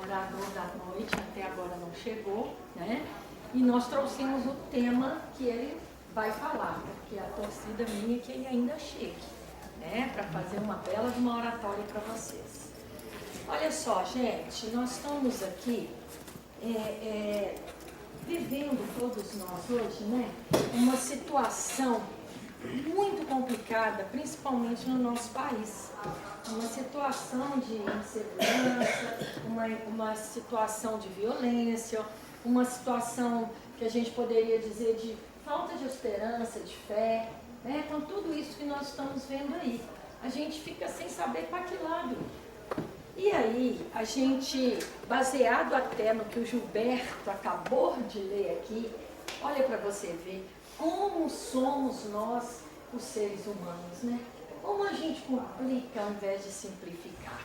orador da noite, até agora não chegou, né? E nós trouxemos o tema que ele vai falar, porque a torcida minha é que ele ainda chegue, né? Para fazer uma bela de uma oratória para vocês. Olha só, gente, nós estamos aqui vivendo todos nós hoje, né? Uma situação muito complicada, principalmente no nosso país. Uma situação de insegurança, uma situação de violência, uma situação que a gente poderia dizer de falta de esperança, de fé, né? Com tudo isso que nós estamos vendo aí. A gente fica sem saber para que lado. E aí, a gente, baseado até no que o Gilberto acabou de ler aqui, olha para você ver como somos nós, os seres humanos, né? Como a gente complica ao invés de simplificar.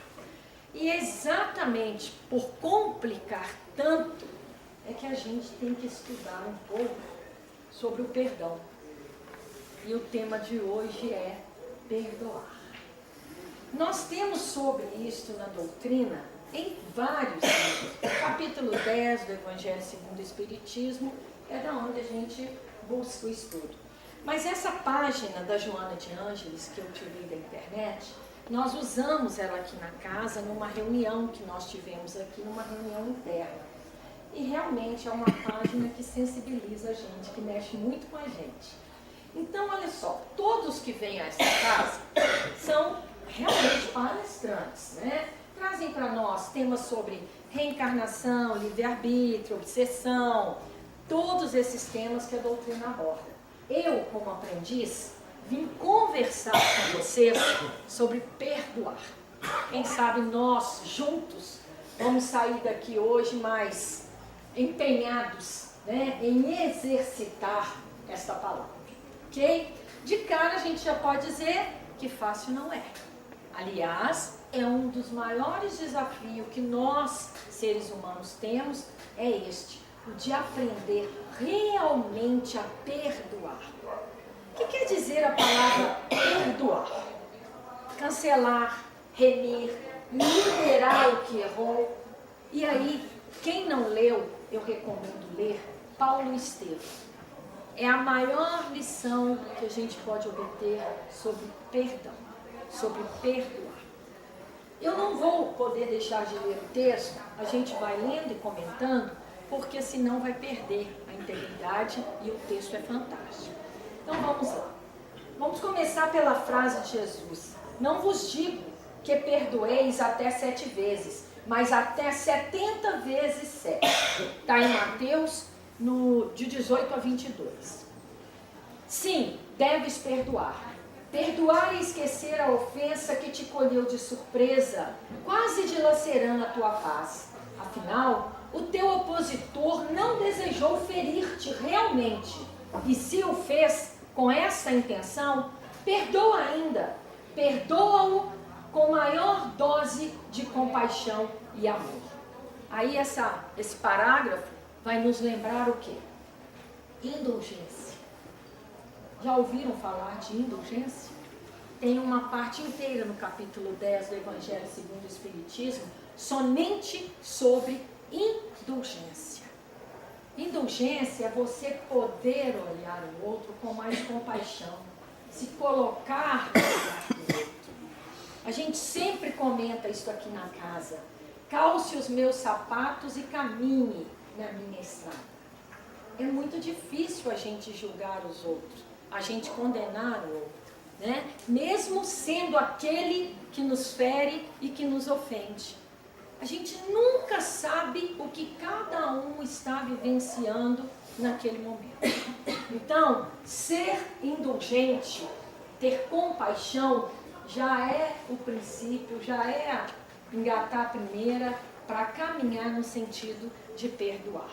E exatamente por complicar tanto, é que a gente tem que estudar um pouco sobre o perdão. E o tema de hoje é perdoar. Nós temos sobre isso na doutrina em vários livros. O capítulo 10 do Evangelho segundo o Espiritismo é da onde a gente busca o estudo. Mas essa página da Joana de Ângeles, que eu tirei da internet, nós usamos ela aqui na casa numa reunião que nós tivemos aqui, numa reunião interna. E realmente é uma página que sensibiliza a gente, que mexe muito com a gente. Então, olha só, todos que vêm a essa casa são realmente palestrantes, né? Trazem para nós temas sobre reencarnação, livre-arbítrio, obsessão, todos esses temas que a doutrina aborda. Eu, como aprendiz, vim conversar com vocês sobre perdoar. Quem sabe nós, juntos, vamos sair daqui hoje mais empenhados, né, em exercitar esta palavra, ok? De cara a gente já pode dizer que fácil não é. Aliás, é um dos maiores desafios que nós, seres humanos, temos, é este, o de aprender realmente a perdoar. O que quer dizer a palavra perdoar? Cancelar, remir, liberar o que errou. E aí, quem não leu, eu recomendo ler Paulo Estevam. É a maior lição que a gente pode obter sobre perdão, sobre perdoar. Eu não vou poder deixar de ler o texto, a gente vai lendo e comentando, porque senão vai perder a integridade e o texto é fantástico. Então vamos lá. Vamos começar pela frase de Jesus. Não vos digo que perdoeis até 7 vezes, mas até 70 vezes 7. Está em Mateus, de 18 a 22. Sim, deves perdoar. Perdoar e esquecer a ofensa que te colheu de surpresa, quase dilacerando a tua paz. Afinal, o teu opositor não desejou ferir-te realmente. E se o fez com essa intenção, perdoa ainda. Perdoa-o com maior dose de compaixão e amor. Aí esse parágrafo vai nos lembrar o quê? Indulgência. Já ouviram falar de indulgência? Tem uma parte inteira no capítulo 10 do Evangelho segundo o Espiritismo, somente sobre indulgência. Indulgência é você poder olhar o outro com mais compaixão, se colocar no lugar do outro. A gente sempre comenta isso aqui na casa. Calce os meus sapatos e caminhe na minha estrada. É muito difícil a gente julgar os outros, a gente condenar o outro, né? Mesmo sendo aquele que nos fere e que nos ofende. A gente nunca sabe o que cada um está vivenciando naquele momento. Então, ser indulgente, ter compaixão, já é o princípio, já é engatar a primeira para caminhar no sentido de perdoar.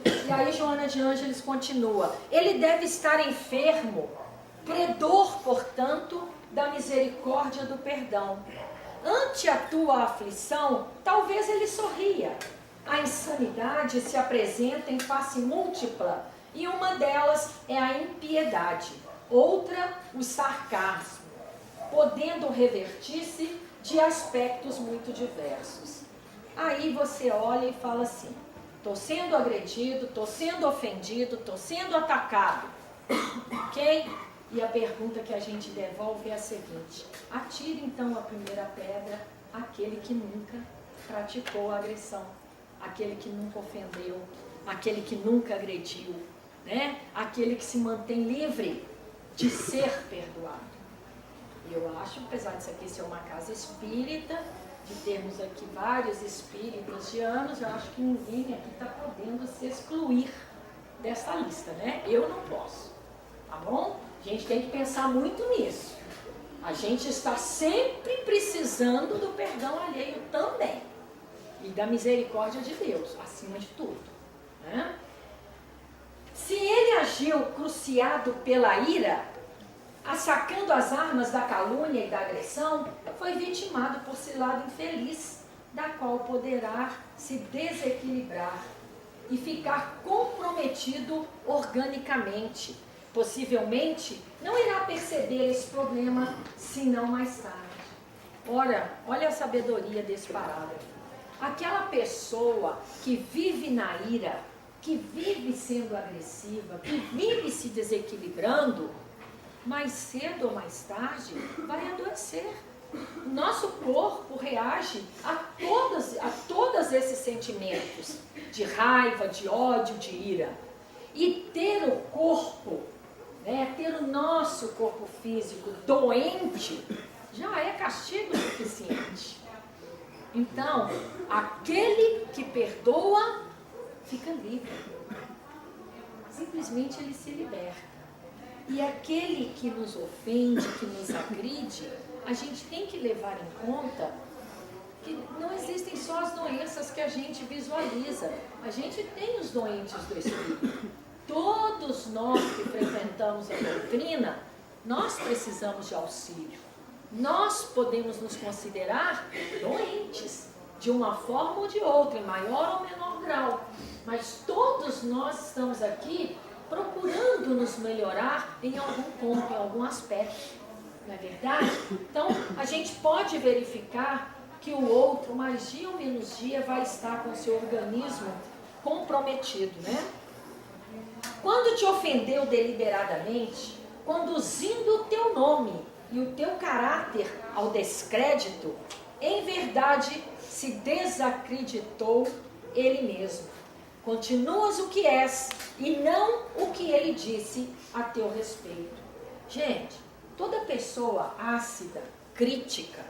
E aí Joana de Ângeles continua. Ele deve estar enfermo, credor, portanto, da misericórdia do perdão. Ante a tua aflição, talvez ele sorria. A insanidade se apresenta em face múltipla, e uma delas é a impiedade, outra o sarcasmo, podendo revertir-se de aspectos muito diversos. Aí você olha e fala assim, estou sendo agredido, estou sendo ofendido, estou sendo atacado, ok? E a pergunta que a gente devolve é a seguinte, atire então a primeira pedra àquele que nunca praticou a agressão, aquele que nunca ofendeu, aquele que nunca agrediu, né? Aquele que se mantém livre de ser perdoado. E eu acho, apesar disso aqui ser uma casa espírita, de termos aqui vários espíritos de anos, eu acho que ninguém aqui está podendo se excluir dessa lista, né? Eu não posso, tá bom? A gente tem que pensar muito nisso. A gente está sempre precisando do perdão alheio também. E da misericórdia de Deus, acima de tudo, né? Se ele agiu cruciado pela ira, assacando as armas da calúnia e da agressão, foi vitimado por cilada infeliz, da qual poderá se desequilibrar e ficar comprometido organicamente. Possivelmente, não irá perceber esse problema, senão mais tarde. Ora, olha a sabedoria desse parágrafo. Aquela pessoa que vive na ira, que vive sendo agressiva, que vive se desequilibrando, mais cedo ou mais tarde vai adoecer. O nosso corpo reage a todos esses sentimentos de raiva, de ódio, de ira. E ter o corpo, né, ter o nosso corpo físico doente, já é castigo suficiente. Então, aquele que perdoa, fica livre. Simplesmente ele se liberta. E aquele que nos ofende, que nos agride, a gente tem que levar em conta que não existem só as doenças que a gente visualiza. A gente tem os doentes do espírito. Todos nós que frequentamos a doutrina, nós precisamos de auxílio. Nós podemos nos considerar doentes, de uma forma ou de outra, em maior ou menor grau. Mas todos nós estamos aqui procurando nos melhorar em algum ponto, em algum aspecto. Não é verdade? Então, a gente pode verificar que o outro, mais dia ou menos dia, vai estar com o seu organismo comprometido, né? Quando te ofendeu deliberadamente, conduzindo o teu nome e o teu caráter ao descrédito, em verdade se desacreditou ele mesmo. Continuas o que és e não o que ele disse a teu respeito. Gente, toda pessoa ácida, crítica,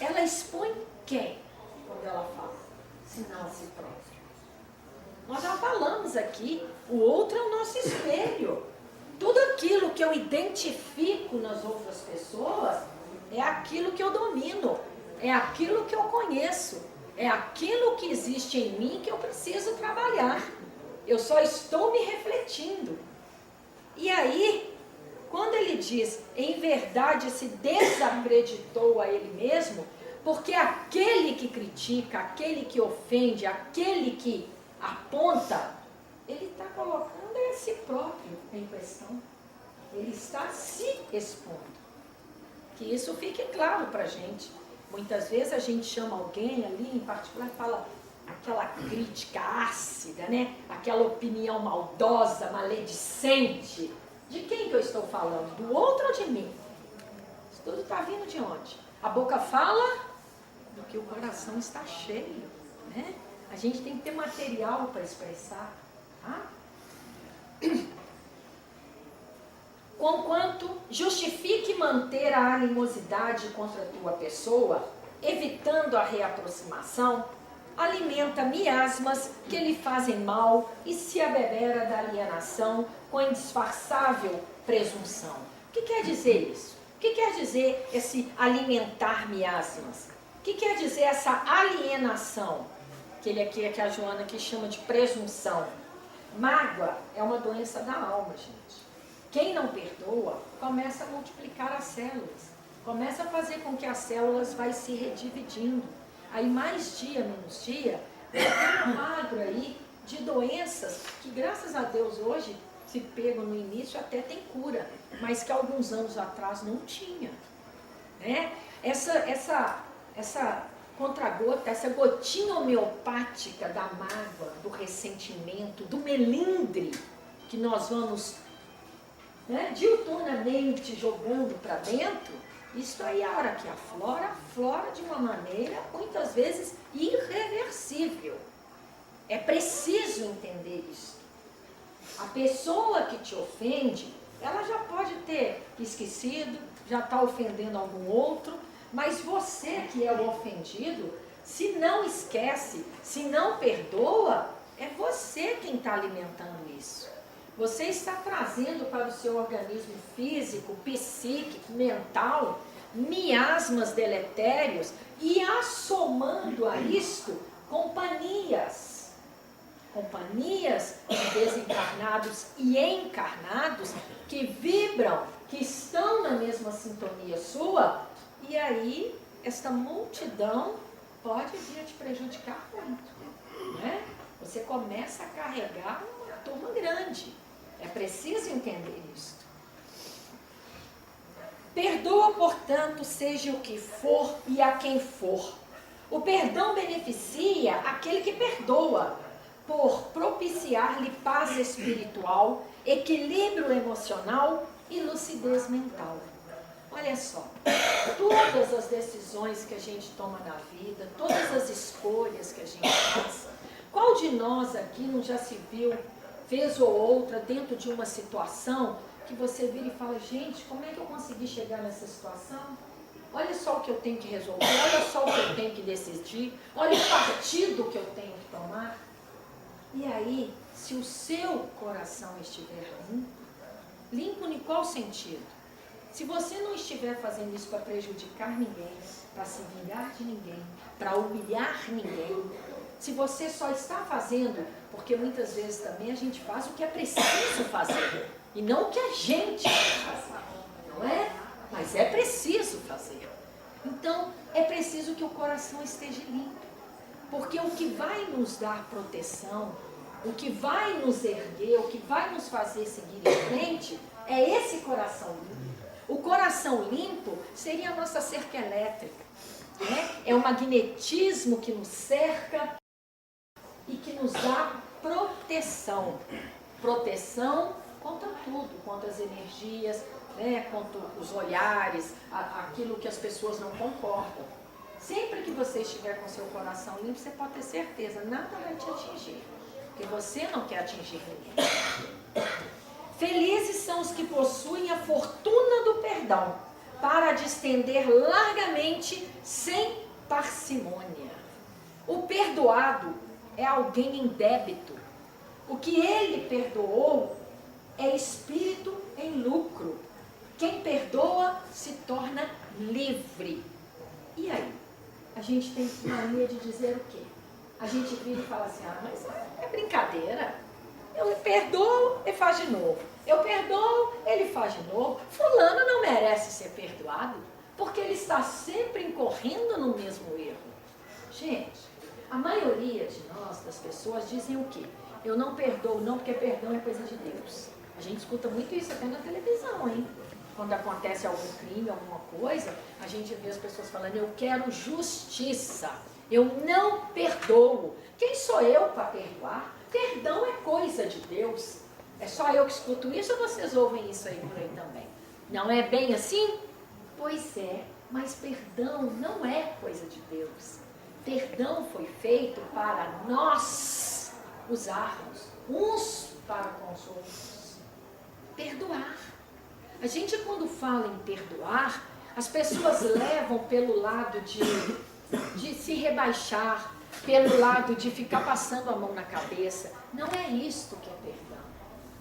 ela expõe quem quando ela fala? Senão a si própria. Nós já falamos aqui, o outro é o nosso espelho. Tudo aquilo que eu identifico nas outras pessoas é aquilo que eu domino, é aquilo que eu conheço, é aquilo que existe em mim que eu preciso trabalhar. Eu só estou me refletindo. E aí, quando ele diz, em verdade se desacreditou a ele mesmo, porque aquele que critica, aquele que ofende, aquele que aponta, ele está colocando a si próprio em questão. Ele está se expondo. Que isso fique claro para a gente. Muitas vezes a gente chama alguém ali, em particular, e fala aquela crítica ácida, né? Aquela opinião maldosa, maledicente. De quem que eu estou falando? Do outro ou de mim? Isso tudo está vindo de onde? A boca fala do que o coração está cheio, né? A gente tem que ter material para expressar, tá? Conquanto justifique manter a animosidade contra a tua pessoa, evitando a reaproximação, alimenta miasmas que lhe fazem mal e se abebera da alienação com indisfarçável presunção. O que quer dizer isso? O que quer dizer esse alimentar miasmas? O que quer dizer essa alienação? Aquele aqui é que a Joana aqui chama de presunção. Mágoa é uma doença da alma, gente. Quem não perdoa, começa a multiplicar as células. Começa a fazer com que as células vai se redividindo. Aí mais dia, menos dia, vai ter um quadro aí de doenças que, graças a Deus, hoje, se pegam no início, até tem cura. Mas que alguns anos atrás não tinha. Né? Essa contra-gota, essa gotinha homeopática da mágoa, do ressentimento, do melindre que nós vamos, né, diuturnamente jogando para dentro, isso aí, a hora que aflora de uma maneira, muitas vezes, irreversível. É preciso entender isso. A pessoa que te ofende, ela já pode ter esquecido, já está ofendendo algum outro, mas você que é o ofendido, se não esquece, se não perdoa, é você quem está alimentando isso. Você está trazendo para o seu organismo físico, psíquico, mental, miasmas deletérios e assomando a isto companhias de desencarnados e encarnados que vibram, que estão na mesma sintonia sua, e aí esta multidão pode vir a te prejudicar muito, né? Você começa a carregar uma turma grande. É preciso entender isso. Perdoa, portanto, seja o que for e a quem for. O perdão beneficia aquele que perdoa, por propiciar-lhe paz espiritual, equilíbrio emocional e lucidez mental. Olha só, todas as decisões que a gente toma na vida, todas as escolhas que a gente faz, qual de nós aqui não já se viu, vez ou outra, dentro de uma situação que você vira e fala, gente, como é que eu consegui chegar nessa situação? Olha só o que eu tenho que resolver, olha só o que eu tenho que decidir, olha o partido que eu tenho que tomar. E aí, se o seu coração estiver limpo em qual sentido? Se você não estiver fazendo isso para prejudicar ninguém, para se vingar de ninguém, para humilhar ninguém, se você só está fazendo, porque muitas vezes também a gente faz o que é preciso fazer, e não o que a gente faz, não é? Mas é preciso fazer. Então, é preciso que o coração esteja limpo, porque o que vai nos dar proteção, o que vai nos erguer, o que vai nos fazer seguir em frente, é esse coração limpo. O coração limpo seria a nossa cerca elétrica, né? É o magnetismo que nos cerca e que nos dá proteção. Proteção contra tudo, contra as energias, né? Contra os olhares, aquilo que as pessoas não concordam. Sempre que você estiver com seu coração limpo, você pode ter certeza, nada vai te atingir, porque você não quer atingir ninguém. Felizes são os que possuem a fortuna do perdão, para distender largamente, sem parcimônia. O perdoado é alguém em débito. O que ele perdoou é espírito em lucro. Quem perdoa se torna livre. E aí? A gente tem mania de dizer o quê? A gente vira e fala assim, mas é brincadeira. Eu perdoo, ele faz de novo. Eu perdoo, ele faz de novo. Fulano não merece ser perdoado, porque ele está sempre incorrendo no mesmo erro. Gente, a maioria de nós, das pessoas, dizem o quê? Eu não perdoo não, porque perdão é coisa de Deus. A gente escuta muito isso até na televisão, hein? Quando acontece algum crime, alguma coisa, a gente vê as pessoas falando, eu quero justiça, eu não perdoo. Quem sou eu para perdoar? Perdão é coisa de Deus. É só eu que escuto isso ou vocês ouvem isso aí por aí também? Não é bem assim? Pois é, mas perdão não é coisa de Deus. Perdão foi feito para nós usarmos uns para com os outros. Perdoar. A gente, quando fala em perdoar, as pessoas levam pelo lado de se rebaixar, pelo lado de ficar passando a mão na cabeça. Não é isto que é perdão.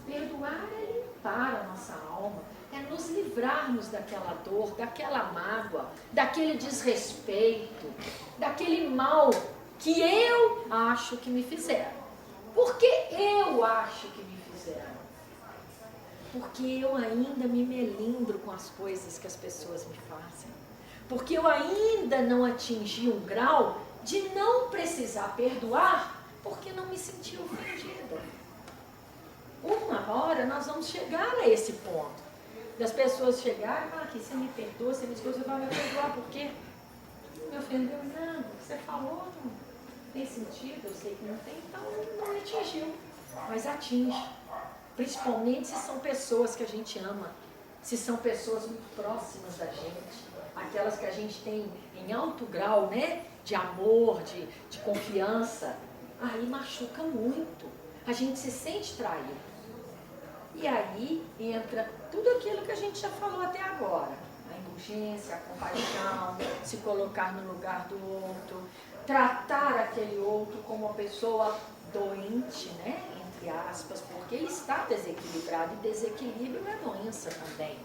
Perdoar é limpar a nossa alma, é nos livrarmos daquela dor, daquela mágoa, daquele desrespeito, daquele mal que eu acho que me fizeram. Por que eu acho que me fizeram? Porque eu ainda me melindro com as coisas que as pessoas me fazem. Porque eu ainda não atingi um grau de não precisar perdoar, porque não me senti ofendida. Uma hora nós vamos chegar a esse ponto. Das pessoas chegarem e falar aqui, você me perdoa, você me desculpa, você vai me perdoar, por quê? me ofendeu em nada, o que você falou não tem sentido, eu sei que não tem, então não me atingiu, mas atinge. Principalmente se são pessoas que a gente ama, se são pessoas muito próximas da gente, aquelas que a gente tem em alto grau, né, de amor, de confiança, aí machuca muito, a gente se sente traído. E aí entra tudo aquilo que a gente já falou até agora, a indulgência, a compaixão, se colocar no lugar do outro, tratar aquele outro como uma pessoa doente, né? Entre aspas, porque ele está desequilibrado, e desequilíbrio é doença também.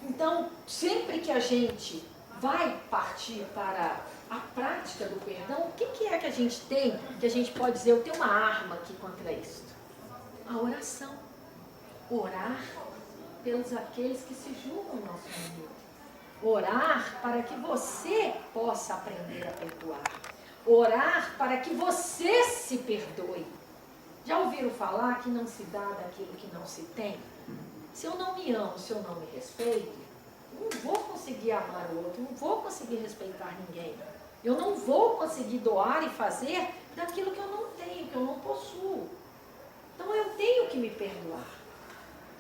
Então, sempre que a gente vai partir para a prática do perdão, o que é que a gente tem, que a gente pode dizer, eu tenho uma arma aqui contra isso? A oração. Orar pelos aqueles que se julgam nosso inimigo. Orar para que você possa aprender a perdoar. Orar para que você se perdoe. Já ouviram falar que não se dá daquilo que não se tem? Se eu não me amo, se eu não me respeito, eu não vou conseguir amar o outro, não vou conseguir respeitar ninguém. Eu não vou conseguir doar e fazer daquilo que eu não tenho, que eu não possuo. Então eu tenho que me perdoar.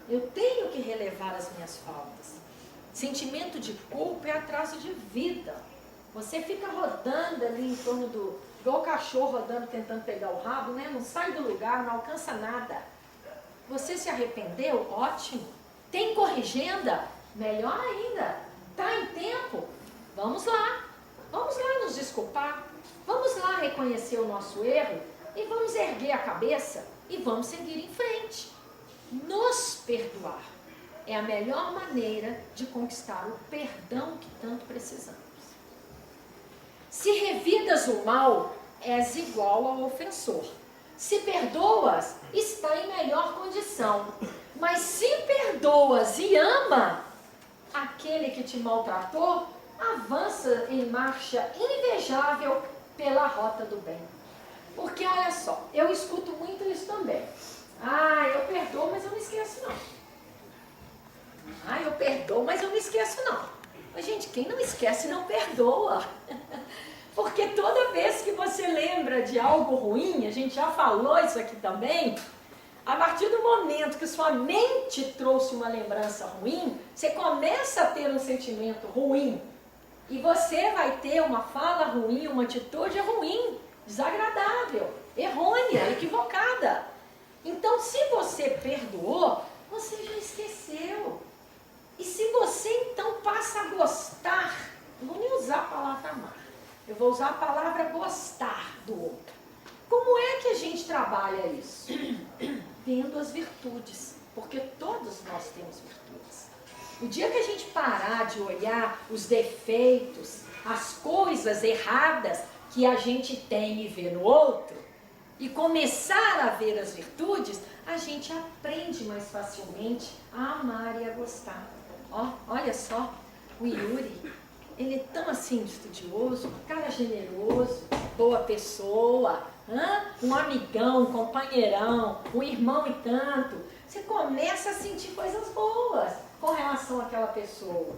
Eu tenho que relevar as minhas faltas. Sentimento de culpa é atraso de vida. Você fica rodando ali em torno do... igual o cachorro rodando, tentando pegar o rabo, né? Não sai do lugar, não alcança nada. Você se arrependeu? Ótimo. Tem corrigenda? Melhor ainda. Está em tempo? Vamos lá. Vamos lá nos desculpar. Vamos lá reconhecer o nosso erro e vamos erguer a cabeça e vamos seguir em frente. Nos perdoar é a melhor maneira de conquistar o perdão que tanto precisamos. Se revidas o mal, és igual ao ofensor. Se perdoas, está em melhor condição. Mas se perdoas e ama aquele que te maltratou, avança em marcha invejável pela rota do bem. Porque olha só, eu escuto muito isso também. Ah, eu perdoo, mas eu não esqueço não. Ah, eu perdoo, mas eu não esqueço não. Mas, gente, quem não esquece não perdoa. Porque toda vez que você lembra de algo ruim, a gente já falou isso aqui também, a partir do momento que sua mente trouxe uma lembrança ruim, você começa a ter um sentimento ruim. E você vai ter uma fala ruim, uma atitude ruim, desagradável, errônea, equivocada. Então, se você perdoou, você já esqueceu. E se você então passa a gostar, não vou nem usar a palavra amar, eu vou usar a palavra gostar do outro. Como é que a gente trabalha isso? Vendo as virtudes, porque todos nós temos virtudes. O dia que a gente parar de olhar os defeitos, as coisas erradas que a gente tem e vê no outro, e começar a ver as virtudes, a gente aprende mais facilmente a amar e a gostar. Ó, olha só, o Yuri, ele é tão assim estudioso, um cara generoso, boa pessoa, um amigão, um companheirão, um irmão e tanto. Você começa a sentir coisas boas com relação àquela pessoa.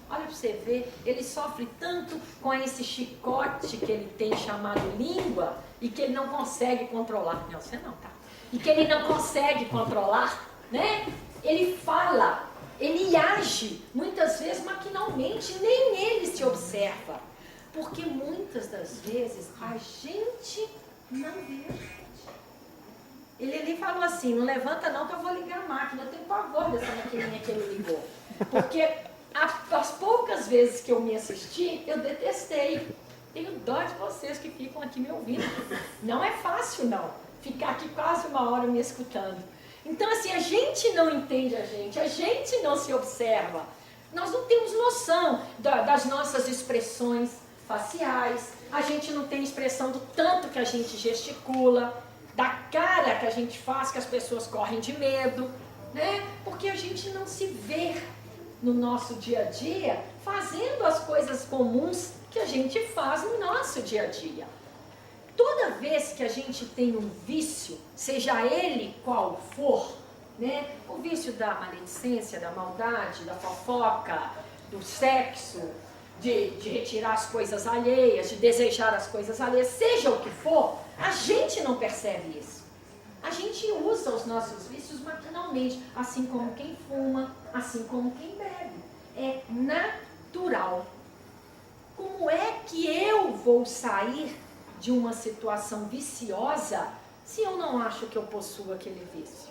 Olha para você ver, ele sofre tanto com esse chicote que ele tem chamado língua e que ele não consegue controlar. Não, você não, tá? E que ele não consegue controlar, né? Ele fala, ele age, muitas vezes maquinalmente, nem ele se observa. Porque muitas das vezes a gente não vê. Ele falou assim, não levanta não que eu vou ligar a máquina. Eu tenho pavor dessa maquininha que ele ligou. Porque as poucas vezes que eu me assisti, eu detestei. Tenho dó de vocês que ficam aqui me ouvindo. Não é fácil não, ficar aqui quase uma hora me escutando. Então assim, a gente não entende a gente não se observa. Nós não temos noção das nossas expressões faciais, a gente não tem expressão do tanto que a gente gesticula, da cara que a gente faz, que as pessoas correm de medo, né? Porque a gente não se vê no nosso dia a dia fazendo as coisas comuns que a gente faz no nosso dia a dia. Toda vez que a gente tem um vício, seja ele qual for, né? O vício da maledicência, da maldade, da fofoca, do sexo, de retirar as coisas alheias, de desejar as coisas alheias, seja o que for, a gente não percebe isso. A gente usa os nossos vícios maquinalmente, assim como quem fuma, assim como quem bebe. É natural. Como é que eu vou sair de uma situação viciosa se eu não acho que eu possuo aquele vício?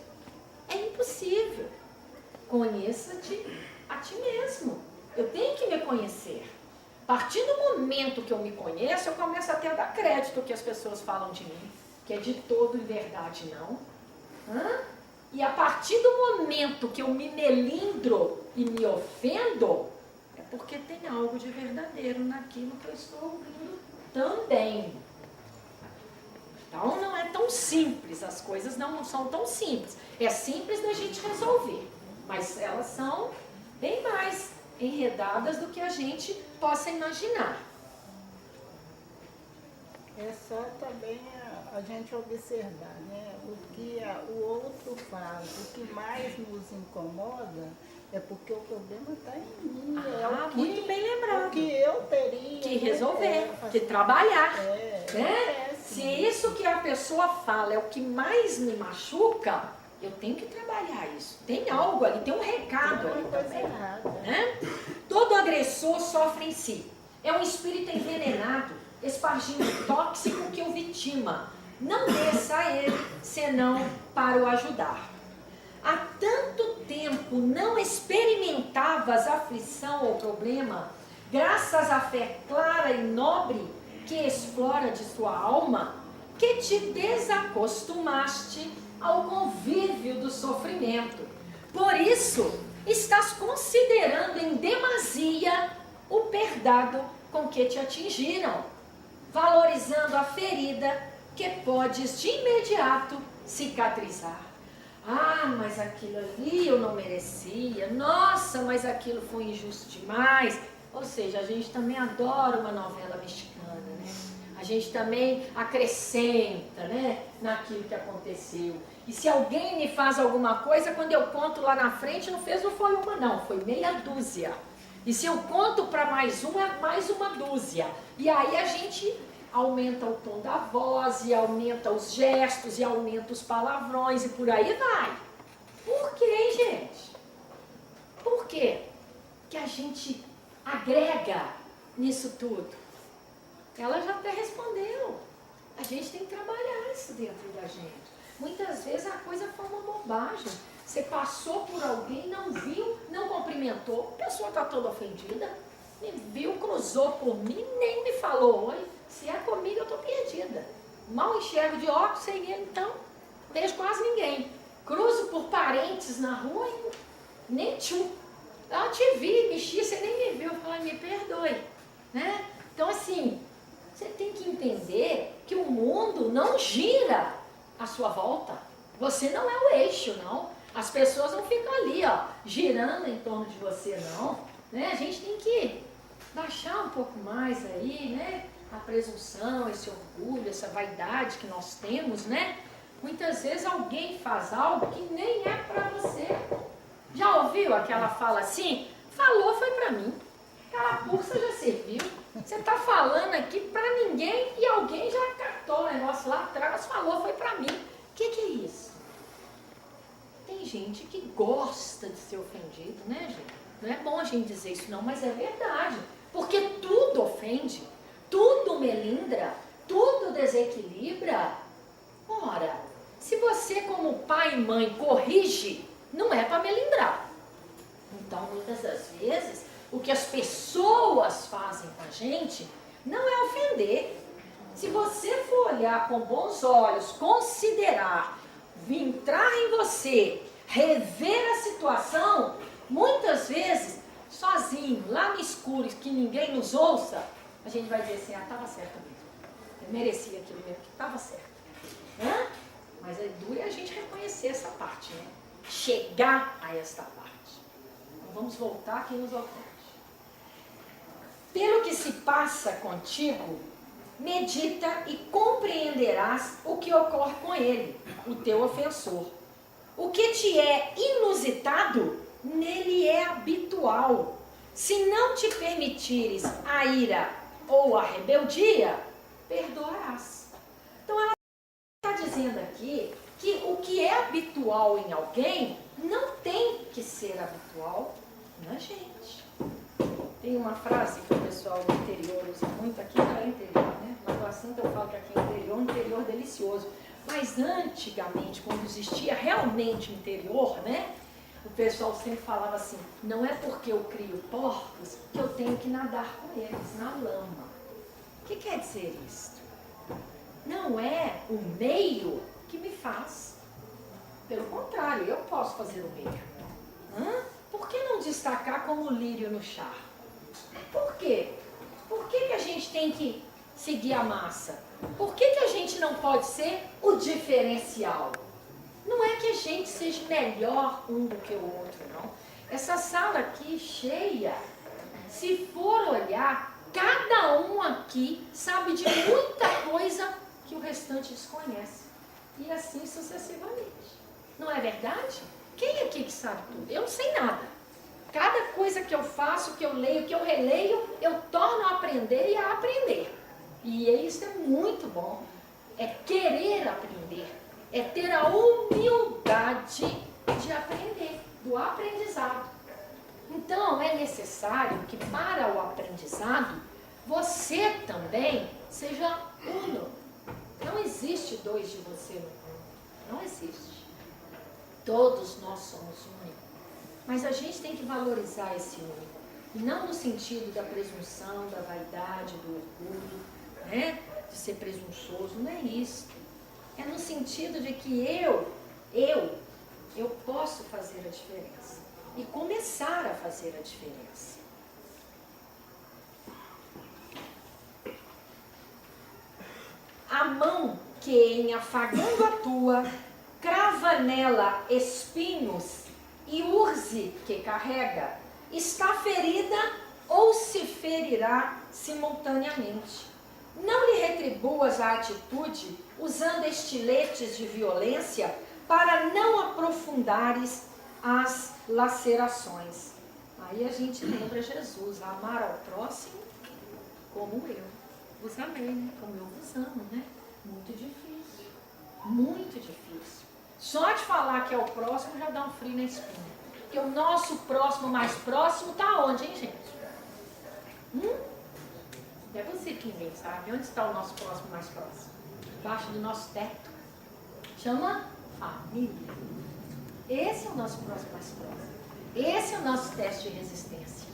É impossível. Conheça-te a ti mesmo. Eu tenho que me conhecer. A partir do momento que eu me conheço, eu começo até a dar crédito que as pessoas falam de mim, que é de todo e verdade não. E a partir do momento que eu me melindro e me ofendo, é porque tem algo de verdadeiro naquilo que eu estou ouvindo também. Então não é tão simples, as coisas não são tão simples. É simples da gente resolver, mas elas são bem mais enredadas do que a gente possa imaginar. É só também a gente observar, né? O que o outro faz, o que mais nos incomoda é porque o problema está em mim. Muito bem lembrado. O que eu teria que resolver, que trabalhar. Né? Se assim. isso que a pessoa fala é o que mais me machuca, eu tenho que trabalhar isso. Tem algo ali, tem um recado ali também. Né? Todo agressor sofre em si. É um espírito envenenado, espargindo tóxico que o vitima. Não desça a ele, senão para o ajudar. Há tanto tempo não experimentavas aflição ou problema, graças à fé clara e nobre que explora de sua alma, que te desacostumaste ao convívio do sofrimento. Por isso, estás considerando em demasia o perdado com que te atingiram, valorizando a ferida que podes de imediato cicatrizar. Ah, mas aquilo ali eu não merecia. Nossa, mas aquilo foi injusto demais. Ou seja, a gente também adora uma novela mexicana, né? A gente também acrescenta, né, naquilo que aconteceu. E se alguém me faz alguma coisa, quando eu conto lá na frente, não foi uma não, foi meia dúzia. E se eu conto para mais uma, é mais uma dúzia. E aí a gente aumenta o tom da voz, e aumenta os gestos, e aumenta os palavrões, e por aí vai. Por quê, gente? Por quê que a gente agrega nisso tudo? Ela já até respondeu. A gente tem que trabalhar isso dentro da gente. Muitas vezes a coisa foi uma bobagem. Você passou por alguém, não viu, não cumprimentou, a pessoa está toda ofendida, me viu, cruzou por mim, nem me falou oi. Se é comigo, eu estou perdida. Mal enxergo de óculos sem ele, então, vejo quase ninguém. Cruzo por parentes na rua e nem tchum. Eu te vi, mexi, você nem me viu. Eu falei, me perdoe. Né? Então, assim, você tem que entender que o mundo não gira à sua volta. Você não é o eixo, não. As pessoas não ficam ali, ó, girando em torno de você, não. Né? A gente tem que baixar um pouco mais aí, né? A presunção, esse orgulho, essa vaidade que nós temos, né? Muitas vezes alguém faz algo que nem é para você. Já ouviu aquela fala assim? Falou, foi para mim. Carapuça já serviu. Você está falando aqui para ninguém e alguém já captou o negócio lá atrás, falou, foi para mim. O que é isso? Tem gente que gosta de ser ofendido, né, gente? Não é bom a gente dizer isso não, mas é verdade. Porque tudo ofende. Tudo melindra, tudo desequilibra. Ora, se você como pai e mãe corrige, não é para melindrar. Então, muitas das vezes, o que as pessoas fazem com a gente não é ofender. Se você for olhar com bons olhos, considerar, entrar em você, rever a situação, muitas vezes, sozinho, lá no escuro, que ninguém nos ouça, a gente vai dizer assim, estava certo mesmo. Eu merecia aquilo mesmo, que estava certo. Mas é duro a gente reconhecer essa parte, né? Chegar a esta parte. Então vamos voltar aqui nos autores. Pelo que se passa contigo, medita e compreenderás o que ocorre com ele, o teu ofensor. O que te é inusitado, nele é habitual. Se não te permitires a ira ou a rebeldia, perdoarás. Então ela está dizendo aqui que o que é habitual em alguém não tem que ser habitual na gente. Tem uma frase que o pessoal do interior usa muito, aqui não é interior, né? Mas assim que eu falo que aqui é interior, um interior delicioso. Mas antigamente, quando existia realmente o interior, né? O pessoal sempre falava assim, não é porque eu crio porcos que eu tenho que nadar com eles na lama. O que quer dizer isso? Não é o meio que me faz. Pelo contrário, eu posso fazer o meio. Por que não destacar como lírio no char? Por quê? Por que a gente tem que seguir a massa? Por que a gente não pode ser o diferencial? Não é que a gente seja melhor um do que o outro, não. Essa sala aqui cheia, se for olhar, cada um aqui sabe de muita coisa que o restante desconhece. E assim sucessivamente. Não é verdade? Quem aqui que sabe tudo? Eu não sei nada. Cada coisa que eu faço, que eu leio, que eu releio, eu torno a aprender e a aprender. E isso é muito bom. É querer aprender. É ter a humildade de aprender, do aprendizado. Então, é necessário que para o aprendizado, você também seja uno. Não existe dois de você no mundo. Não existe. Todos nós somos únicos. Mas a gente tem que valorizar esse único. E não no sentido da presunção, da vaidade, do orgulho, né? De ser presunçoso. Não é isso. É no sentido de que eu posso fazer a diferença. E começar a fazer a diferença. A mão que em afagando a tua, crava nela espinhos e urze que carrega, está ferida ou se ferirá simultaneamente. Não lhe retribuas a atitude usando estiletes de violência para não aprofundares as lacerações. Aí a gente lembra Jesus, amar ao próximo como eu vos amei, né? Como eu vos amo, né? Muito difícil, muito difícil. Só de falar que é o próximo já dá um frio na espinha. Porque o nosso próximo mais próximo está onde, hein, gente? É você que ninguém sabe. Onde está o nosso próximo mais próximo? Debaixo do nosso teto. Chama família. Esse é o nosso próximo mais próximo. Esse é o nosso teste de resistência.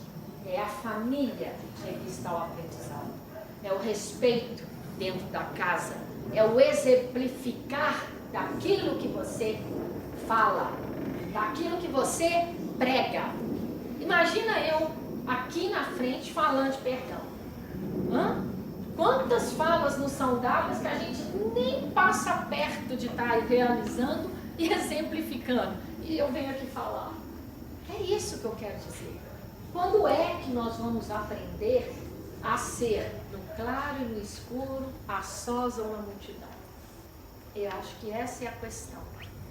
É a família que está o aprendizado. É o respeito dentro da casa. É o exemplificar daquilo que você fala, daquilo que você prega. Imagina eu aqui na frente falando de perdão. Quantas falas não são dadas que a gente nem passa perto de estar realizando e exemplificando. E eu venho aqui falar. É isso que eu quero dizer. Quando é que nós vamos aprender a ser no claro e no escuro, a sós ou na multidão? Eu acho que essa é a questão.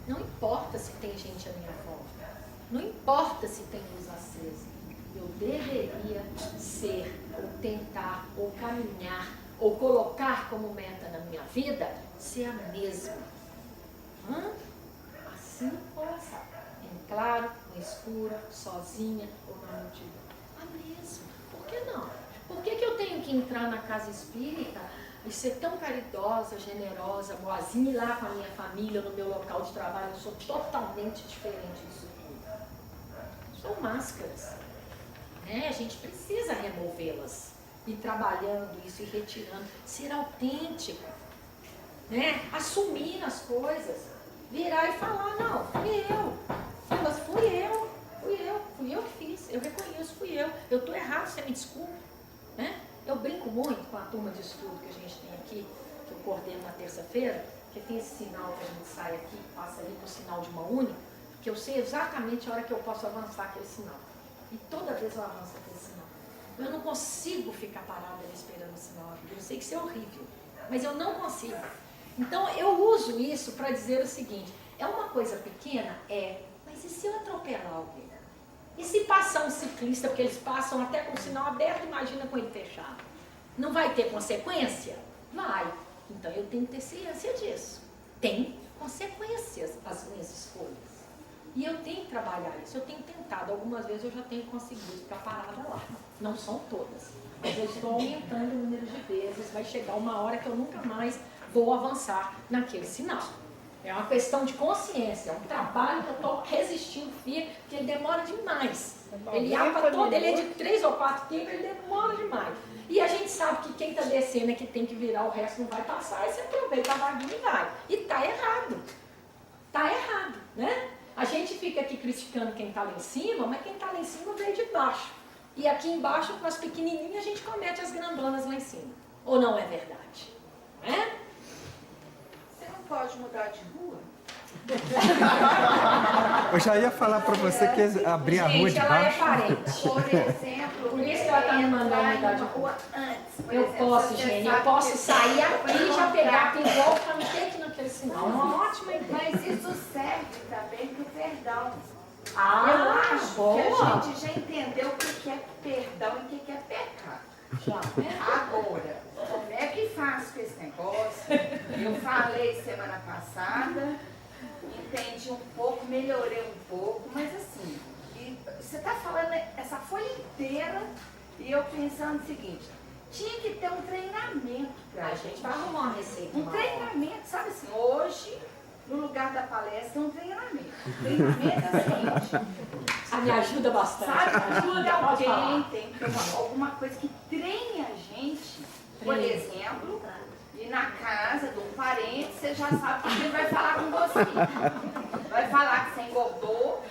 Não importa se tem gente à minha volta. Não importa se tem luz acesa. Eu deveria ser, ou tentar, ou caminhar, ou colocar como meta na minha vida, ser a mesma. Assim ou assim. Em claro, no escuro, sozinha ou na multidão. A mesma. Por que não? Por que eu tenho que entrar na casa espírita e ser tão caridosa, generosa, boazinha, e lá com a minha família, no meu local de trabalho, eu sou totalmente diferente disso tudo? São máscaras. A gente precisa removê-las. E trabalhando isso e retirando. Ser autêntico. Assumir as coisas. Virar e falar, não, fui eu. Mas fui eu que fiz. Eu reconheço, fui eu. Eu estou errado, você me desculpe. Eu brinco muito com a turma de estudo que a gente tem aqui, que eu coordeno na terça-feira, que tem esse sinal que a gente sai aqui, passa ali para o sinal de uma única, que eu sei exatamente a hora que eu posso avançar aquele sinal. E toda vez eu avanço aquele sinal. Eu não consigo ficar parada ali esperando o sinal. Eu sei que isso é horrível, mas eu não consigo. Então eu uso isso para dizer o seguinte, é uma coisa pequena? É, mas e se eu atropelar alguém? E se passar um ciclista, porque eles passam até com o sinal aberto, imagina com ele fechado. Não vai ter consequência? Vai. Então eu tenho que ter ciência disso. Tem consequências as minhas escolhas. E eu tenho que trabalhar isso. Eu tenho tentado. Algumas vezes eu já tenho conseguido ficar parada lá. Não são todas. Mas eu estou aumentando o número de vezes. Vai chegar uma hora que eu nunca mais vou avançar naquele sinal. É uma questão de consciência. É um trabalho que eu estou resistindo firme, porque ele demora demais. Ele apa todo, ele é de 3 ou 4 tempos, ele demora demais. E a gente sabe que quem está descendo é que tem que virar, o resto não vai passar, aí você aproveita a vaguinha e vai. E está errado. Está errado, né? A gente fica aqui criticando quem está lá em cima, mas quem está lá em cima veio de baixo. E aqui embaixo, com as pequenininhas, a gente comete as grandonas lá em cima. Ou não é verdade? Né? Você não pode mudar de rua? Eu já ia falar para você que abrir a rua de Gente, ela é baixo. parente. Por exemplo, Por isso que ela está me mandando mudar de rua. Antes, por Eu exemplo, posso, você Gênia, eu sabe posso que sair aqui e já pegar a tem pinball para me ter aqui naquele sinal. É uma ótima ideia. Mas isso serve também para o perdão. Ah, Eu acho boa. que a gente já entendeu o que é perdão e o que é pecado. Já, né? Agora, como é que faz com esse negócio? Eu falei semana passada, entendi um pouco, melhorei um pouco, mas assim, você está falando essa folha inteira e eu pensando o seguinte, tinha que ter um treinamento para A gente vai arrumar uma receita. um treinamento, sabe assim, hoje, no lugar da palestra, um treinamento. O treinamento é o seguinte, Você me ajuda bastante. sabe, me ajuda, pode alguém falar. tem que ter alguma coisa que treine a gente, por Treine. exemplo, ir na casa de um parente, você já sabe que ele vai falar com você. Vai falar que você engordou,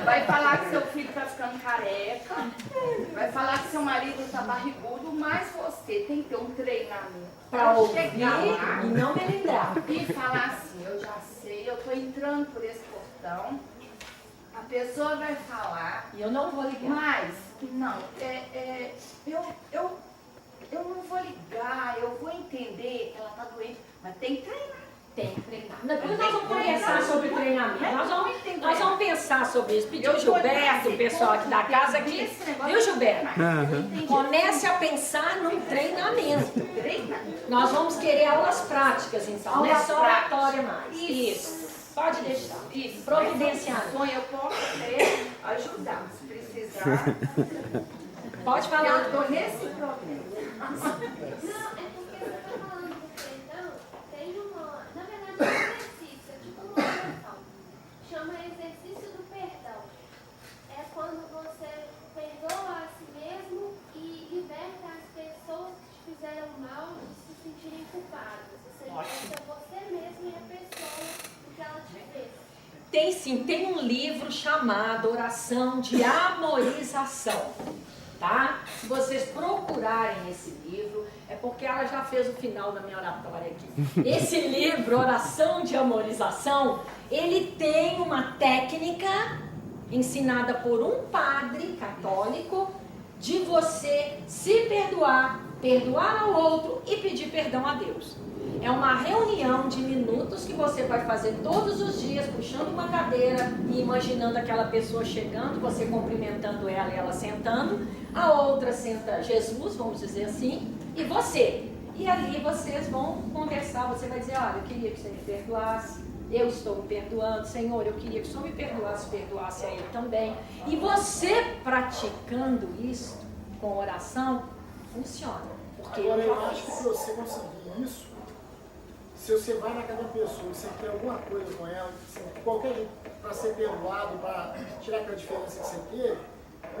vai falar que seu filho está ficando careca, vai falar que seu marido está barrigudo, mas você tem que ter um treinamento Para ouvir chegar lá e não melindrar. e falar assim, eu já sei, eu estou entrando por esse portão, a pessoa vai falar, E eu não vou ligar. mas, não, eu não vou ligar, eu vou entender, ela está doente, mas tem que treinar. Tem que treinar. Depois nós vamos conversar sobre treinamento. Nós vamos pensar sobre isso. Pedir Eu o Gilberto, tô o pessoal aqui da casa aqui. Esse negócio Viu, Gilberto? eu entendi. Comece a pensar num treinamento. Treinamento. Nós vamos querer aulas práticas, então. Não é Aulas só práticas. oratória mais. Isso. Pode deixar. Isso. Providenciar. Sonho, eu posso até ajudar, se precisar. Pode falar. Eu estou nesse problema. Não, é porque você está falando do perdão, tem uma, na verdade, um exercício, é tipo uma oração. Chama exercício do perdão. É quando você perdoa a si mesmo e liberta as pessoas que te fizeram mal de se sentirem culpadas. Você liberta você mesmo e a pessoa do que ela te fez. Tem sim, tem um livro chamado Oração de Amorização, tá? Se vocês procurarem esse livro, é porque ela já fez o final da minha oratória aqui. Esse livro, Oração de Amorização, ele tem uma técnica ensinada por um padre católico de você se perdoar, perdoar ao outro e pedir perdão a Deus. É uma reunião de minutos que você vai fazer todos os dias, puxando uma cadeira e imaginando aquela pessoa chegando, você cumprimentando ela e ela sentando. A outra senta Jesus, vamos dizer assim, e você. E ali vocês vão conversar, você vai dizer, olha, eu queria que você me perdoasse, eu estou me perdoando, Senhor, eu queria que o Senhor me perdoasse a ele também. E você praticando isso com oração, funciona. Porque Agora, eu eu já acho que fiz. se você conseguir isso, se você vai na casa da pessoa e você tem alguma coisa com ela, qualquer jeito, para ser perdoado, para tirar aquela diferença que você teve,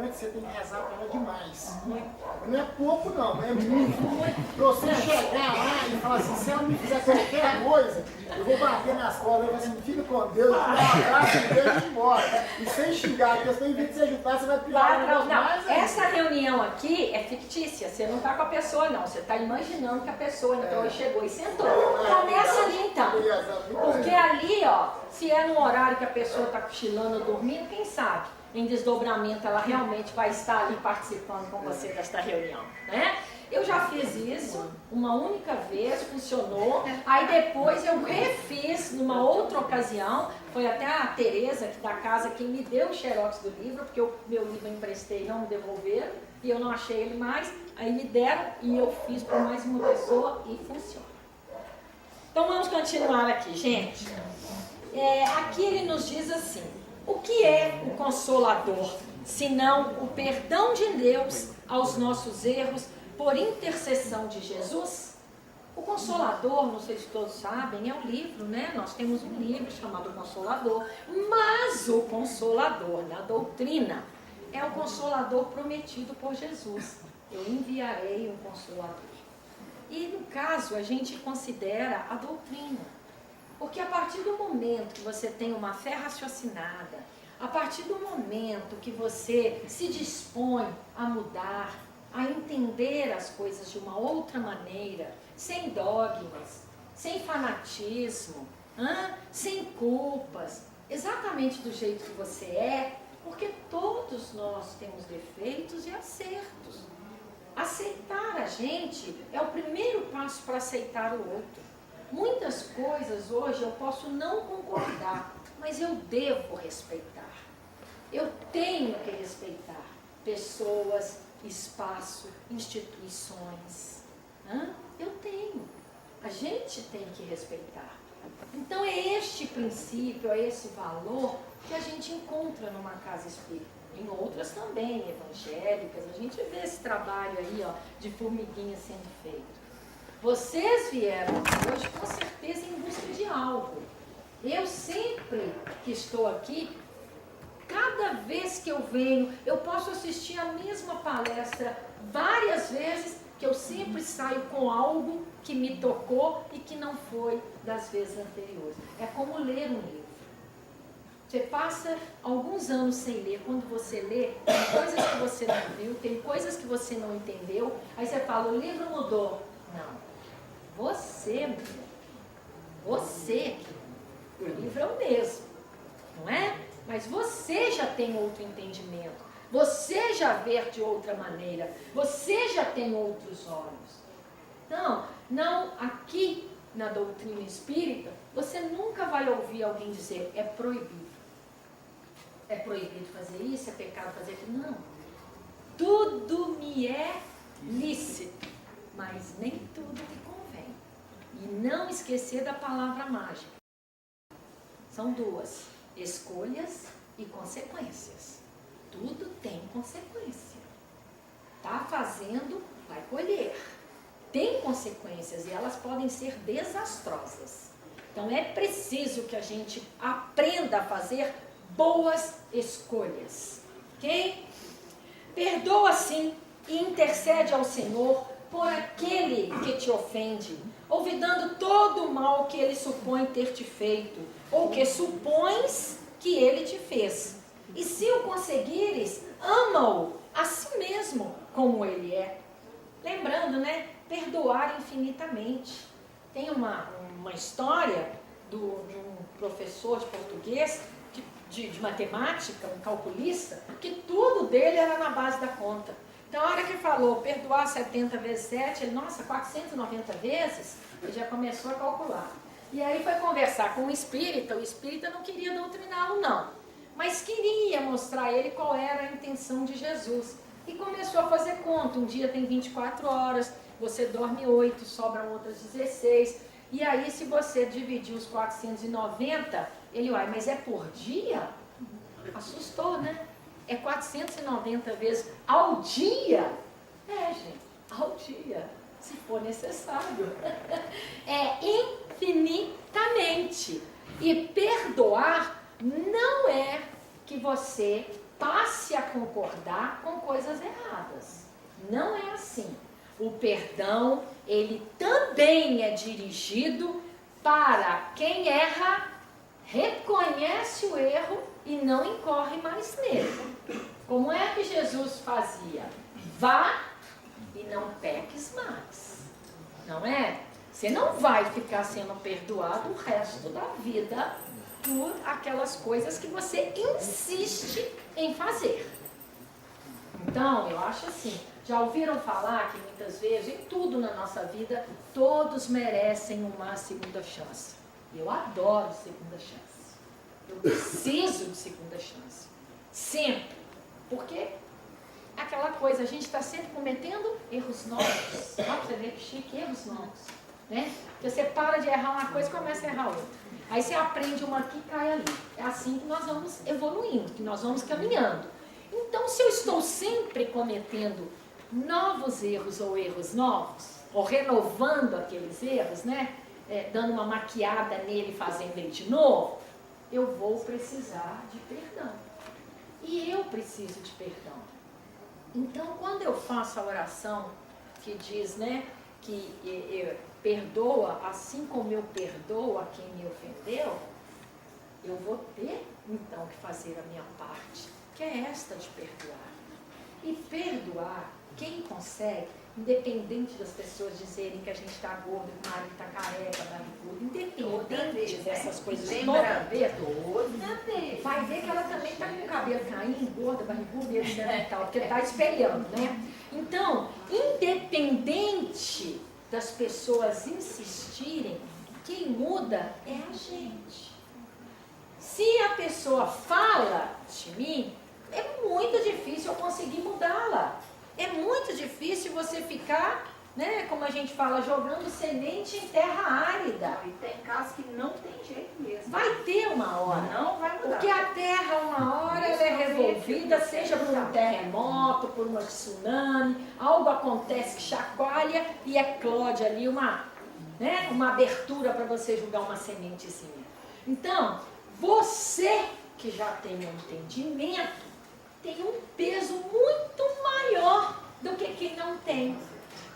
antes você tem que rezar para ela demais. Não é pouco não, é muito. Para você chegar lá e falar assim, se ela me fizer qualquer coisa, eu vou bater nas costas, eu vou assim, fica com Deus, eu vou dar um abraço e deixa ir embora. E sem xingar, porque senão em vez de você ajudar, você vai piorar o negócio mais Não, ainda. essa reunião aqui é fictícia, você não está com a pessoa não, você está imaginando que a pessoa entrou e chegou e sentou. Começa ali então, porque ali ó, se é num horário que a pessoa está cochilando ou dormindo, quem sabe? Em desdobramento ela realmente vai estar ali participando com você desta reunião, né? Eu já fiz isso uma única vez, funcionou. Aí depois eu refiz numa outra ocasião. Foi até a Tereza, aqui da casa, quem me deu o xerox do livro, porque o meu livro eu emprestei e não me devolveram. E eu não achei ele mais. Aí me deram e eu fiz para mais uma pessoa e funciona. Então vamos continuar aqui, gente. Aqui ele nos diz assim: o que é o Consolador, senão o perdão de Deus aos nossos erros por intercessão de Jesus? O Consolador, não sei se todos sabem, é um livro, né? Nós temos um livro chamado Consolador, mas o Consolador, na doutrina, é o Consolador prometido por Jesus. Eu enviarei um Consolador. E no caso, a gente considera a doutrina. Porque a partir do momento que você tem uma fé raciocinada, a partir do momento que você se dispõe a mudar, a entender as coisas de uma outra maneira, sem dogmas, sem fanatismo, sem culpas, exatamente do jeito que você é, porque todos nós temos defeitos e acertos. Aceitar a gente é o primeiro passo para aceitar o outro. Muitas coisas hoje eu posso não concordar, mas eu devo respeitar. Eu tenho que respeitar pessoas, espaço, instituições. Eu tenho. A gente tem que respeitar. Então é este princípio, é esse valor que a gente encontra numa casa espírita. Em outras também, evangélicas, a gente vê esse trabalho aí, ó, de formiguinha sendo feito. Vocês vieram hoje com certeza em busca de algo. Eu sempre que estou aqui, cada vez que eu venho, eu posso assistir a mesma palestra várias vezes, que eu sempre saio com algo que me tocou e que não foi das vezes anteriores. É como ler um livro. Você passa alguns anos sem ler. Quando você lê, tem coisas que você não viu, tem coisas que você não entendeu. Aí você fala, o livro mudou. Não. Você mudou. Você. O livro é o mesmo. Não é? Mas você já tem outro entendimento. Você já vê de outra maneira. Você já tem outros olhos. Então, não aqui na doutrina espírita, você nunca vai ouvir alguém dizer, é proibido. É proibido fazer isso, é pecado fazer aquilo. Não. Tudo me é lícito, mas nem tudo me convém. E não esquecer da palavra mágica. São duas, escolhas e consequências. Tudo tem consequência. Tá fazendo, vai colher. Tem consequências e elas podem ser desastrosas. Então é preciso que a gente aprenda a fazer boas escolhas, ok? Perdoa sim e intercede ao Senhor por aquele que te ofende, olvidando todo o mal que ele supõe ter te feito, ou que supões que ele te fez. E se o conseguires, ama-o a si mesmo como ele é. Lembrando, né? Perdoar infinitamente. Tem uma história de um professor de português, de matemática, um calculista, que tudo dele era na base da conta. Então, a hora que falou perdoar 70 vezes 7, ele, nossa, 490 vezes, ele já começou a calcular. E aí foi conversar com o espírita não queria doutriná-lo, não, mas queria mostrar a ele qual era a intenção de Jesus. E começou a fazer conta, um dia tem 24 horas, você dorme 8, sobram outras 16, e aí se você dividir os 490, ele, uai, mas é por dia? Assustou, né? É 490 vezes ao dia? É, gente, ao dia, se for necessário. É infinitamente. E perdoar não é que você passe a concordar com coisas erradas. Não é assim. O perdão, ele também é dirigido para quem erra, reconhece o erro e não incorre mais nele. Como é que Jesus fazia? Vá e não peques mais. Não é? Você não vai ficar sendo perdoado o resto da vida por aquelas coisas que você insiste em fazer. Então, eu acho assim, Já ouviram falar que muitas vezes, em tudo na nossa vida, todos merecem uma segunda chance. Eu adoro segunda chance. Eu preciso de segunda chance. Sempre. Porque aquela coisa, a gente está sempre cometendo erros novos. Olha pra você ver que chique, erros novos. Né? Porque você para de errar uma coisa e começa a errar outra. Aí você aprende uma aqui e cai ali. É assim que nós vamos evoluindo, que nós vamos caminhando. Então, se eu estou sempre cometendo novos erros ou erros novos, ou renovando aqueles erros, né? Dando uma maquiada nele, fazendo ele de novo, eu vou precisar de perdão. E eu preciso de perdão. Então, quando eu faço a oração que diz, né, que perdoa assim como eu perdoo a quem me ofendeu, eu vou ter, então, que fazer a minha parte, que é esta de perdoar. E perdoar, quem consegue, independente das pessoas dizerem que a gente está gordo, que o marido está careca, barrigudo, independente dessas coisas, toda vez, vai ver que ela também está com o cabelo caindo, gorda, barriguda, etc e tal, porque está espelhando, né? Então, independente das pessoas insistirem, quem muda é a gente. Se a pessoa fala de mim, é muito difícil eu conseguir mudá-la. É muito difícil você ficar, né, como a gente fala, jogando semente em terra árida. E tem casos que não tem jeito mesmo. Vai ter uma hora. Não vai mudar. Porque a terra, uma hora, ela é revolvida, seja por um terremoto, por uma tsunami, algo acontece que chacoalha e eclode ali uma abertura para você jogar uma sementezinha. Então, você que já tem um entendimento, tem um peso muito maior do que quem não tem.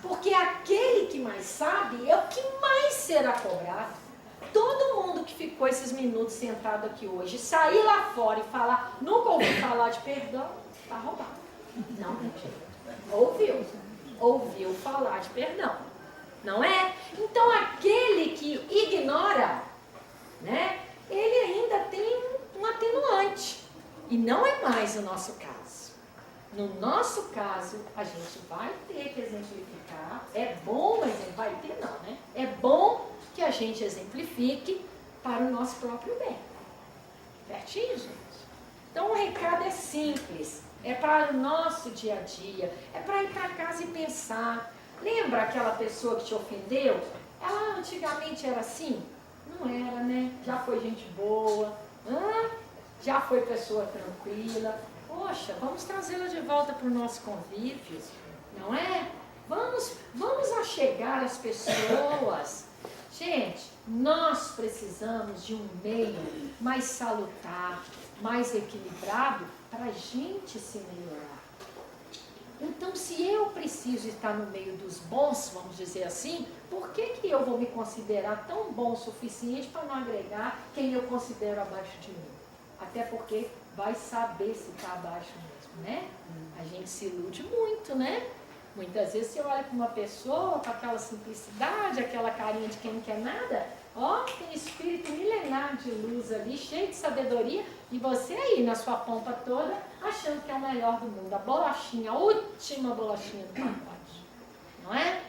Porque aquele que mais sabe é o que mais será cobrado. Todo mundo que ficou esses minutos sentado aqui hoje, sair lá fora e falar, nunca ouviu falar de perdão, está roubado. Não tem jeito. Ouviu falar de perdão. Não é? Então aquele que ignora, né, ele ainda tem um atenuante. E não é mais o nosso caso. No nosso caso, a gente vai ter que exemplificar. É bom, mas vai ter não, né? É bom que a gente exemplifique para o nosso próprio bem. Certinho, gente? Então o recado é simples. É para o nosso dia a dia. É para ir para casa e pensar. Lembra aquela pessoa que te ofendeu? Ela antigamente era assim? Não era, né? Já foi gente boa. Já foi pessoa tranquila. Poxa, vamos trazê-la de volta para o nosso convívio, não é? Vamos achegar as pessoas. Gente, nós precisamos de um meio mais salutar, mais equilibrado para a gente se melhorar. Então, se eu preciso estar no meio dos bons, vamos dizer assim, por que eu vou me considerar tão bom o suficiente para não agregar quem eu considero abaixo de mim? Até porque vai saber se está abaixo mesmo, né? A gente se ilude muito, né? Muitas vezes você olha para uma pessoa com aquela simplicidade, aquela carinha de quem não quer nada, ó, tem espírito milenar de luz ali, cheio de sabedoria, e você aí na sua pompa toda, achando que é o melhor do mundo, a bolachinha, a última bolachinha do pacote, não é?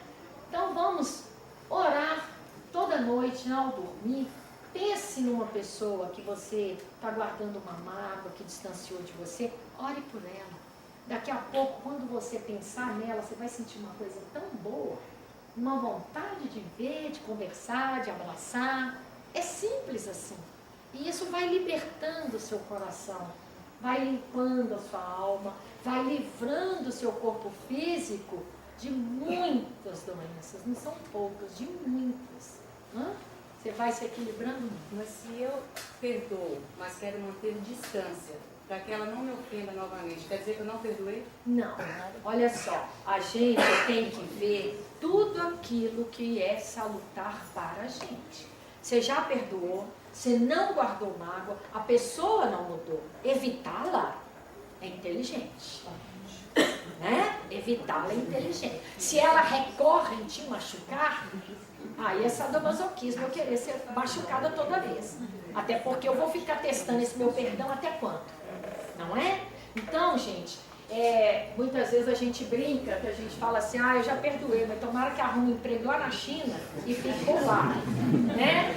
Então vamos orar toda noite, ao dormir. Pense numa pessoa que você está guardando uma mágoa, que distanciou de você, ore por ela. Daqui a pouco, quando você pensar nela, você vai sentir uma coisa tão boa, uma vontade de ver, de conversar, de abraçar. É simples assim. E isso vai libertando o seu coração, vai limpando a sua alma, vai livrando o seu corpo físico de muitas doenças, não são poucas, de muitas. Você vai se equilibrando muito. Mas se eu perdoo, mas quero manter distância, para que ela não me ofenda novamente, quer dizer que eu não perdoei? Não, olha só, a gente tem que ver tudo aquilo que é salutar para a gente. Você já perdoou, você não guardou mágoa, a pessoa não mudou. Evitá-la é inteligente. Né? Evitá-la é inteligente. Se ela recorre em te machucar, aí é sadomasoquismo eu querer ser machucada toda vez. Até porque eu vou ficar testando esse meu perdão até quando? Não é? Então, gente, Muitas vezes a gente brinca, que a gente fala assim, eu já perdoei, mas tomara que arrume um emprego lá na China e fique por lá, né?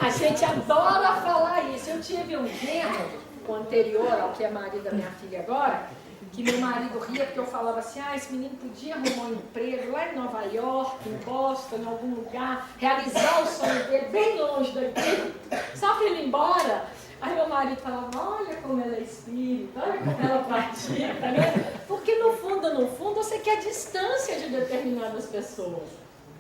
A gente adora falar isso. Eu tive um genro, o anterior ao que é marido da minha filha agora, que meu marido ria porque eu falava assim, esse menino podia arrumar um emprego lá em Nova York, em Boston, em algum lugar, realizar o sonho dele bem longe daqui, só para ele ir embora. Aí meu marido falava, olha como ela é espírita, olha como ela pratica, né? Porque no fundo, você quer distância de determinadas pessoas.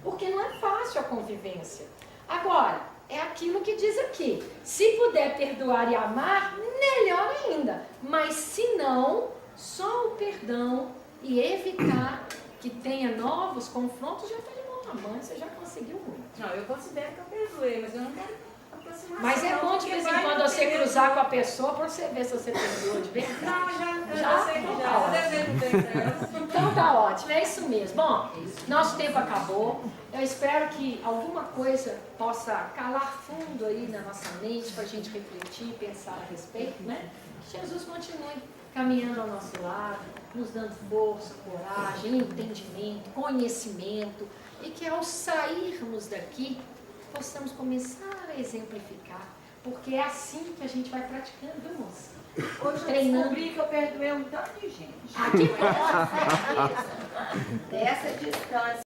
Porque não é fácil a convivência. Agora, é aquilo que diz aqui. Se puder perdoar e amar, melhor ainda. Mas se não, só o perdão e evitar que tenha novos confrontos já está de mão na mão. Você já conseguiu muito. Não, eu considero que eu perdoei, mas eu não quero aproximação. Mas é bom de vez em quando você cruzar com a pessoa para você ver se você perdoou de verdade. Não, já sei que já. Eu desejo bem pra ela. Então tá ótimo, é isso mesmo. Bom, nosso tempo acabou. Eu espero que alguma coisa possa calar fundo aí na nossa mente para a gente refletir, pensar a respeito, né? Que Jesus continue caminhando ao nosso lado, nos dando força, coragem, entendimento, conhecimento, e que ao sairmos daqui possamos começar a exemplificar, porque é assim que a gente vai praticando, viu, moça? Hoje eu descobri que eu perdoei um tanto de gente. Que bom! Dessa distância.